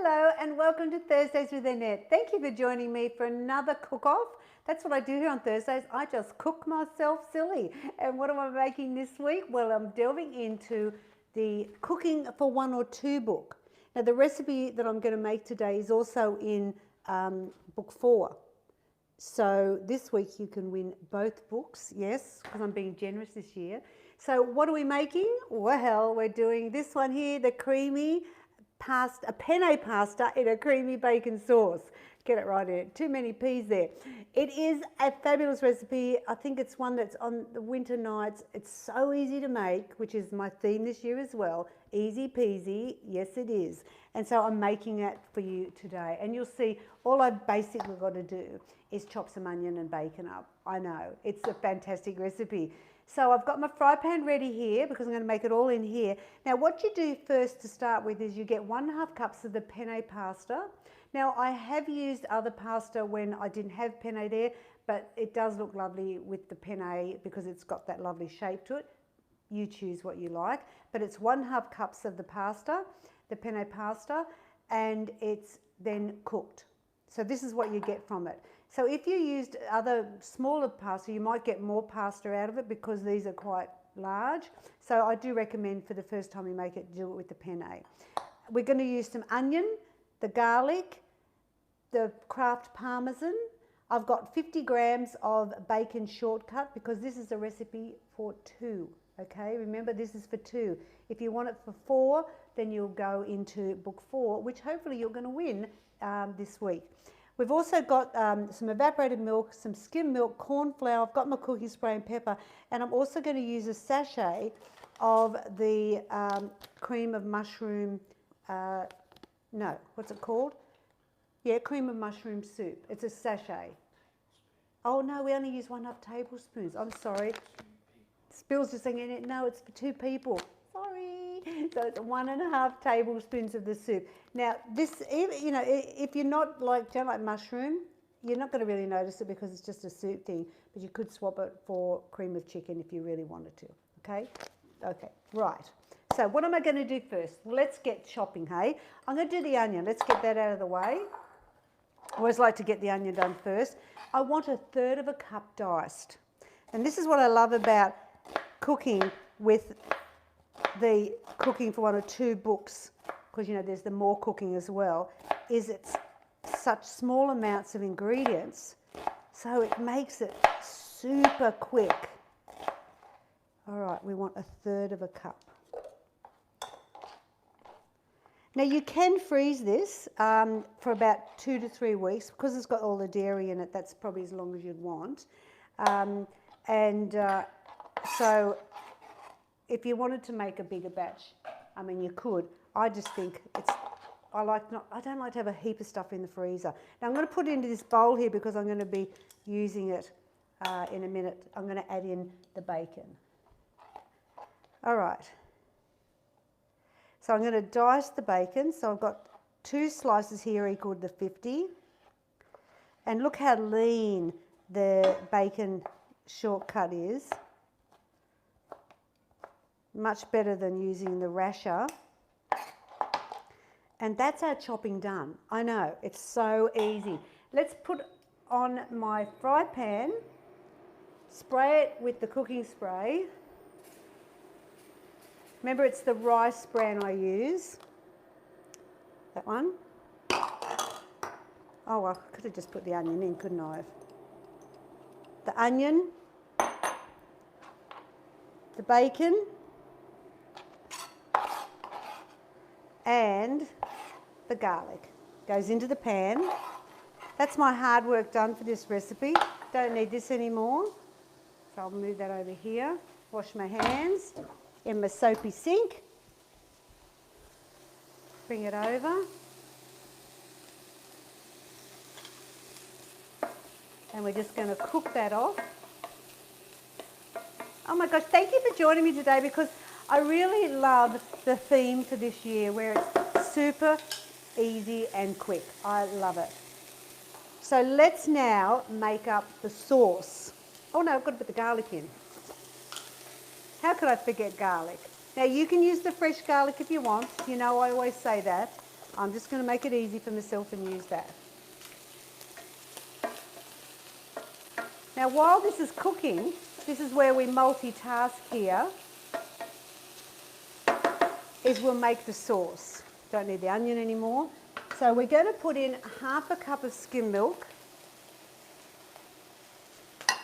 Hello and welcome to Thursdays with Annette. Thank you for joining me for another cook-off. That's what I do here on Thursdays. I just cook myself silly. And what am I making this week? Well, I'm delving into the Cooking for One or Two book. Now, the recipe that I'm going to make today is also in book 4. So this week you can win both books, yes, because I'm being generous this year. So what are we making? Well, we're doing this one here, the creamy pasta, a penne pasta in a creamy bacon sauce. Get it right in. Too many peas there. It is a fabulous recipe. I think it's one that's on the winter nights. It's so easy to make, which is my theme this year as well. Easy peasy, yes it is. And so I'm making it for you today. And you'll see all I've basically got to do is chop some onion and bacon up. I know, it's a fantastic recipe. So I've got my fry pan ready here because I'm going to make it all in here. Now what you do first to start with is you get 1.5 cups of the penne pasta. Now I have used other pasta when I didn't have penne there, but it does look lovely with the penne because it's got that lovely shape to it. You choose what you like, but it's 1.5 cups of the pasta, the penne pasta, and it's then cooked. So this is what you get from it. So if you used other smaller pasta, you might get more pasta out of it because these are quite large. So I do recommend for the first time you make it, do it with the penne. We're going to use some onion, the garlic, the Kraft Parmesan. I've got 50 grams of bacon shortcut because this is a recipe for 2. Okay, remember this is for 2. If you want it for 4, then you'll go into book 4, which hopefully you're going to win this week. We've also got some evaporated milk, some skim milk, corn flour. I've got my cooking spray and pepper, and I'm also going to use a sachet of the cream of mushroom, no, what's it called? Yeah, cream of mushroom soup. It's a sachet. Oh no, we only use 1.5 tablespoons. I'm sorry. Spill's just saying, no, it's for 2 people. Sorry. So it's 1.5 tablespoons of the soup. Now this, you know, if you're not don't like mushroom, you're not going to really notice it because it's just a soup thing, but you could swap it for cream of chicken if you really wanted to, okay? Okay, right. So what am I going to do first? Let's get chopping, hey? I'm going to do the onion. Let's get that out of the way. I always like to get the onion done first. I want 1/3 cup diced. And this is what I love about cooking with the Cooking for One or Two books, because you know there's the more cooking as well, is it's such small amounts of ingredients, so it makes it super quick. All right, we want 1/3 cup. Now you can freeze this for about 2 to 3 weeks because it's got all the dairy in it. That's probably as long as you'd want. So if you wanted to make a bigger batch, I mean you could. I just think I don't like to have a heap of stuff in the freezer. Now I'm going to put it into this bowl here because I'm going to be using it in a minute. I'm going to add in the bacon. All right. So I'm going to dice the bacon. So I've got 2 slices here equal to 50. And look how lean the bacon shortcut is. Much better than using the rasher. And that's our chopping done. I know, it's so easy. Let's put on my fry pan, spray it with the cooking spray. Remember, it's the rice bran I use. That one. Oh, well, I could have just put the onion in, couldn't I have? The onion, the bacon, and the garlic goes into the pan. That's my hard work done for this recipe. Don't need this anymore. So I'll move that over here. Wash my hands in my soapy sink. Bring it over. And we're just going to cook that off. Oh my gosh, thank you for joining me today because I really love the theme for this year where it's super easy and quick. I love it. So let's now make up the sauce. Oh no, I've got to put the garlic in. How could I forget garlic? Now you can use the fresh garlic if you want. You know I always say that. I'm just going to make it easy for myself and use that. Now while this is cooking, this is where we multitask here, is we'll make the sauce. Don't need the onion anymore. So we're going to put in half a cup of skim milk.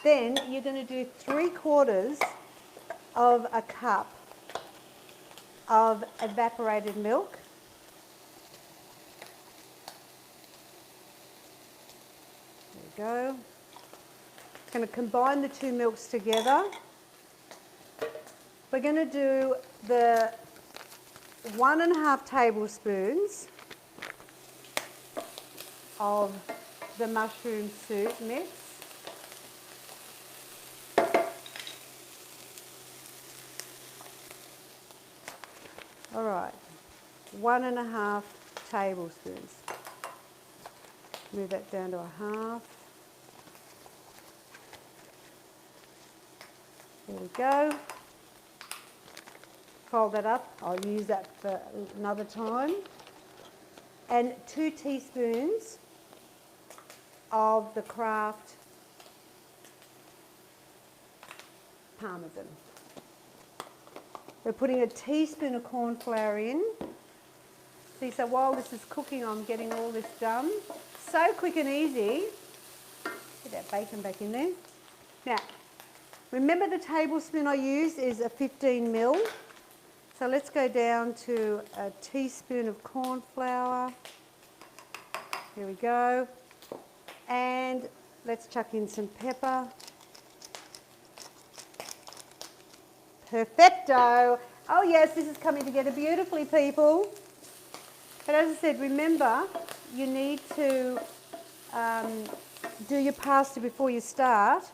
Then you're going to do 3/4 of a cup of evaporated milk. There we go. Going to combine the two milks together. We're going to do the 1.5 tablespoons of the mushroom soup mix. All right, 1.5 tablespoons. Move that down to a half. There we go. Fold that up. I'll use that for another time. And 2 teaspoons of the Kraft Parmesan. We're putting a teaspoon of corn flour in. See, so while this is cooking, I'm getting all this done. So quick and easy. Get that bacon back in there. Now, remember the tablespoon I used is a 15 ml. So let's go down to a teaspoon of corn flour. Here we go. And let's chuck in some pepper. Perfecto. Oh yes, this is coming together beautifully, people. But as I said, remember, you need to do your pasta before you start.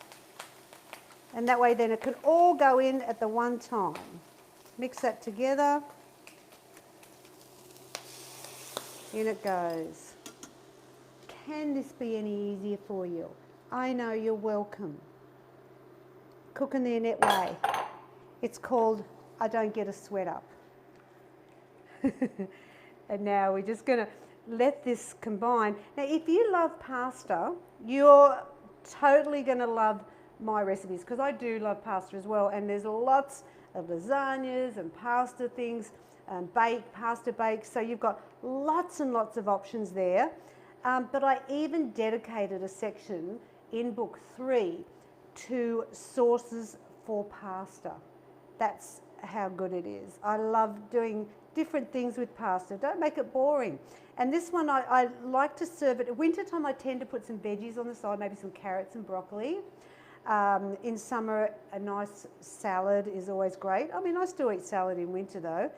And that way then it can all go in at the one time. Mix that together. In it goes. Can this be any easier for you? I know, you're welcome. Cooking the Annette way. It's called I Don't Get a Sweat Up. And now we're just going to let this combine. Now if you love pasta, you're totally going to love my recipes, because I do love pasta as well, and there's lots of lasagnas and pasta things, and pasta bakes, so you've got lots and lots of options there. But I even dedicated a section in book 3 to sauces for pasta. That's how good it is. I love doing different things with pasta. Don't make it boring. And this one I like to serve it. At winter time I tend to put some veggies on the side, maybe some carrots and broccoli. In summer a nice salad is always great. I mean, I still eat salad in winter though.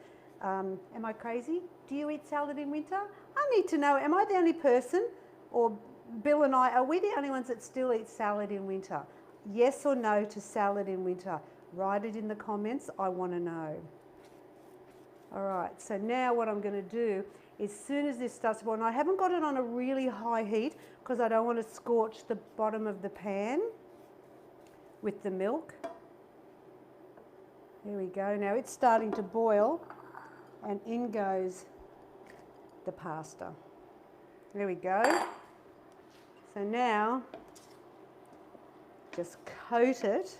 Am I crazy? Do you eat salad in winter? I need to know, am I the only person, or Bill and I, are we the only ones that still eat salad in winter? Yes or no to salad in winter? Write it in the comments, I want to know. All right, so now what I'm going to do is, as soon as this starts to boil, and I haven't got it on a really high heat because I don't want to scorch the bottom of the pan with the milk. There we go. Now it's starting to boil, and in goes the pasta. There we go. So now just coat it.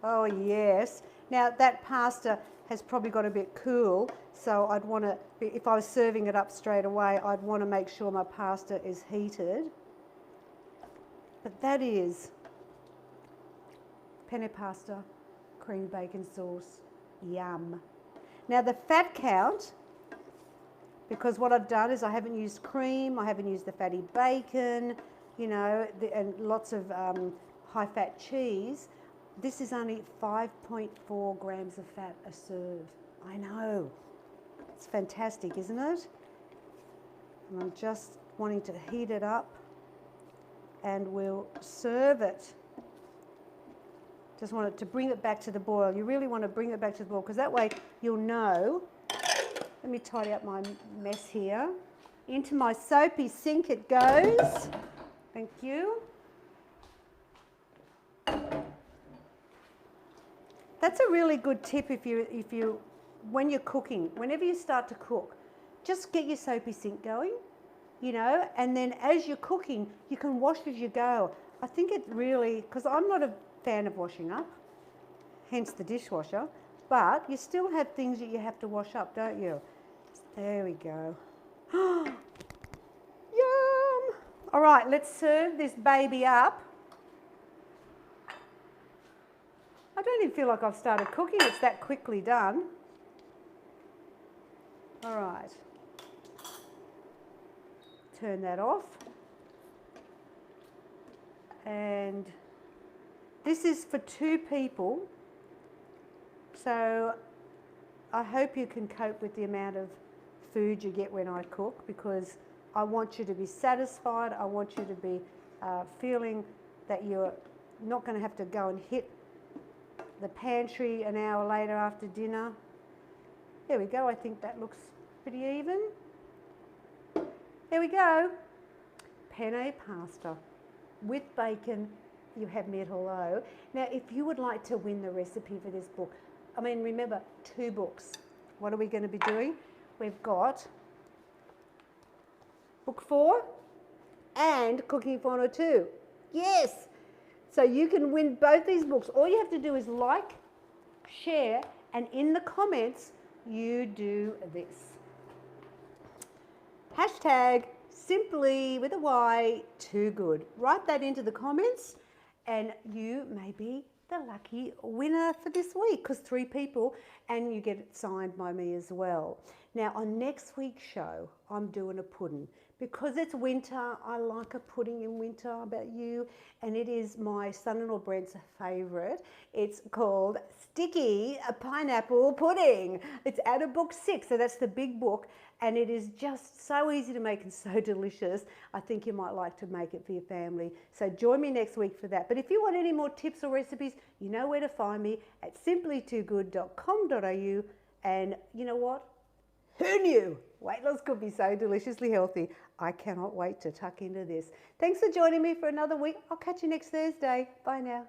Oh yes. Now that pasta has probably got a bit cool, so I'd want to, if I was serving it up straight away, I'd want to make sure my pasta is heated. But that is penne pasta, cream bacon sauce, yum. Now the fat count, because what I've done is I haven't used cream, I haven't used the fatty bacon, you know, and lots of high fat cheese. This is only 5.4 grams of fat a serve. I know. It's fantastic, isn't it? And I'm just wanting to heat it up, and we'll serve it. Just want it to bring it back to the boil. You really want to bring it back to the boil, because that way you'll know. Let me tidy up my mess here. Into my soapy sink it goes. Thank you. That's a really good tip if you when you're cooking, whenever you start to cook, just get your soapy sink going, you know, and then as you're cooking, you can wash as you go. I think it really, because I'm not a fan of washing up, hence the dishwasher, but you still have things that you have to wash up, don't you? There we go. Yum! All right, let's serve this baby up. I don't even feel like I've started cooking, it's that quickly done. All right. Turn that off. And this is for 2 people. So I hope you can cope with the amount of food you get when I cook, because I want you to be satisfied. I want you to be feeling that you're not going to have to go and hit the pantry an hour later after dinner. There we go. I think that looks pretty even. There we go. Penne pasta with bacon. You have me at hello. Now, if you would like to win the recipe for this book, I mean, remember, 2 books. What are we going to be doing? We've got book 4 and Cooking 402. Yes! So you can win both these books. All you have to do is like, share, and in the comments, you do this. Hashtag Symply with a Y, too good. Write that into the comments and you may be the lucky winner for this week, because 3 people, and you get it signed by me as well. Now on next week's show, I'm doing a pudding. Because it's winter, I like a pudding in winter. How about you? And it is my son-in-law Brent's favourite. It's called Sticky Pineapple Pudding. It's out of book 6, so that's the big book. And it is just so easy to make and so delicious. I think you might like to make it for your family. So join me next week for that. But if you want any more tips or recipes, you know where to find me at simplytoogood.com.au. And you know what? Who knew? Weight loss could be so deliciously healthy. I cannot wait to tuck into this. Thanks for joining me for another week. I'll catch you next Thursday. Bye now.